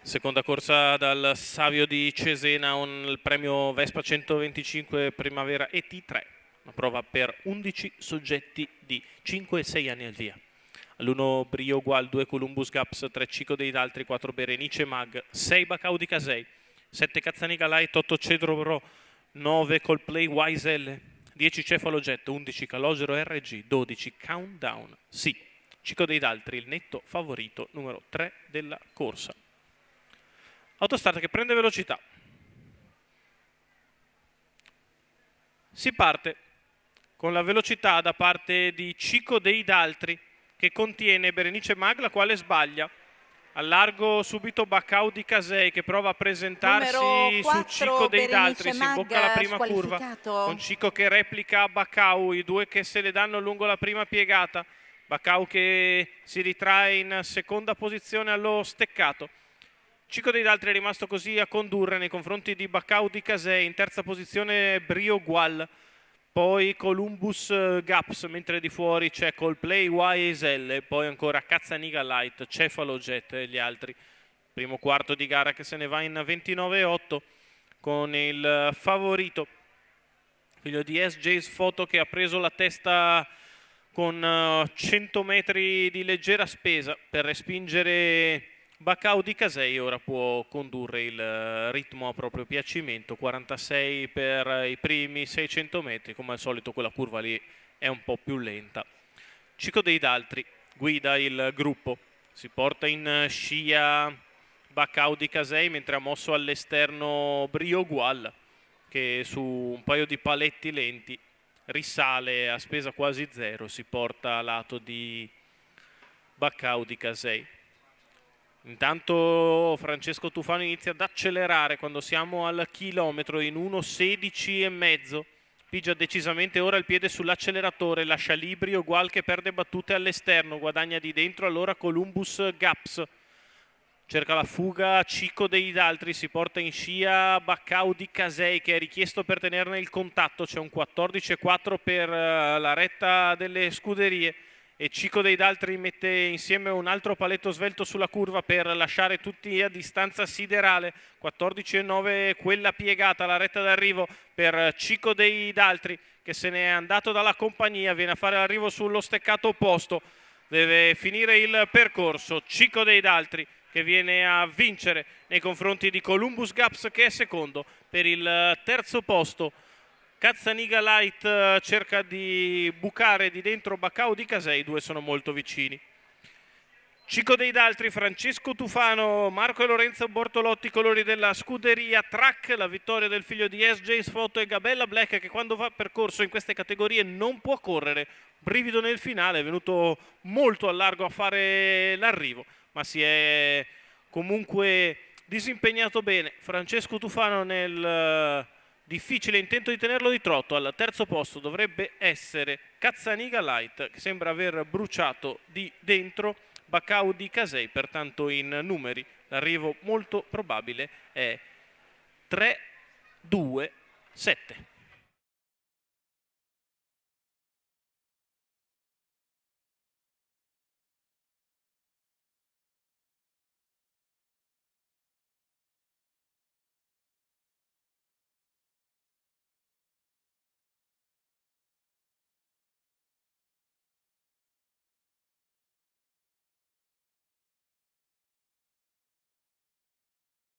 Seconda corsa dal Savio di Cesena, il premio Vespa 125 Primavera ET3, una prova per 11 soggetti di 5 e 6 anni al via. All'1 Brio Gual, 2 Columbus Gaps, 3 Cico dei Daltri, 4 Berenice Mag, 6 Bacau di Casei, 7 Cazzaniga Light, 8 Cedro Bro, 9 Coldplay YSL, 10 Cefalo Jet, 11 Calogero RG, 12 Countdown. Sì, Cico dei Daltri, il netto favorito numero 3 della corsa. Autostart che prende velocità. Si parte con la velocità da parte di Cico dei Daltri che contiene Berenice Mag, la quale sbaglia. Al largo subito Bacau di Casei che prova a presentarsi su Cico dei Daltri, si imbocca la prima curva con Cico che replica Bacau, i due che se le danno lungo la prima piegata. Bacau che si ritrae in seconda posizione allo steccato. Cico dei Daltri è rimasto così a condurre nei confronti di Bacau di Casei, in terza posizione Brio Gual, poi Columbus Gaps, mentre di fuori c'è Coldplay YSL, poi ancora Cazzaniga Light, Cefalo Jet e gli altri. Primo quarto di gara che se ne va in 29,8 con il favorito, figlio di SJ's Photo, che ha preso la testa con 100 metri di leggera spesa per respingere Bacau di Casei. Ora può condurre il ritmo a proprio piacimento, 46 per i primi 600 metri, come al solito quella curva lì è un po' più lenta. Cico dei Daltri guida il gruppo, si porta in scia Bacau di Casei mentre ha mosso all'esterno Brio Gual che su un paio di paletti lenti risale a spesa quasi zero, si porta a lato di Bacau di Casei. Intanto Francesco Tufano inizia ad accelerare quando siamo al chilometro in 1,16,5. Pigia decisamente ora il piede sull'acceleratore, lascia Librio Gual che perde battute all'esterno, guadagna di dentro allora Columbus Gaps. Cerca la fuga Cico dei Daltri, si porta in scia Bacau di Casei che è richiesto per tenerne il contatto. C'è un 14,4 per la retta delle scuderie e Cico dei Daltri mette insieme un altro paletto svelto sulla curva per lasciare tutti a distanza siderale. 14,9 quella piegata, la retta d'arrivo per Cico dei Daltri che se ne è andato dalla compagnia, viene a fare l'arrivo sullo steccato opposto, deve finire il percorso. Cico dei Daltri che viene a vincere nei confronti di Columbus Gaps che è secondo. Per il terzo posto Cazzaniga Light cerca di bucare di dentro Bacau di Casei, i due sono molto vicini. Cico dei Daltri, Francesco Tufano, Marco e Lorenzo Bortolotti, colori della scuderia Track, la vittoria del figlio di SJ's Photo e Gabella Black che quando va percorso in queste categorie non può correre. Brivido nel finale, è venuto molto a largo a fare l'arrivo, ma si è comunque disimpegnato bene. Francesco Tufano nel difficile intento di tenerlo di trotto. Al terzo posto dovrebbe essere Cazzaniga Light che sembra aver bruciato di dentro Bacau di Casei, pertanto in numeri l'arrivo molto probabile è 3-2-7.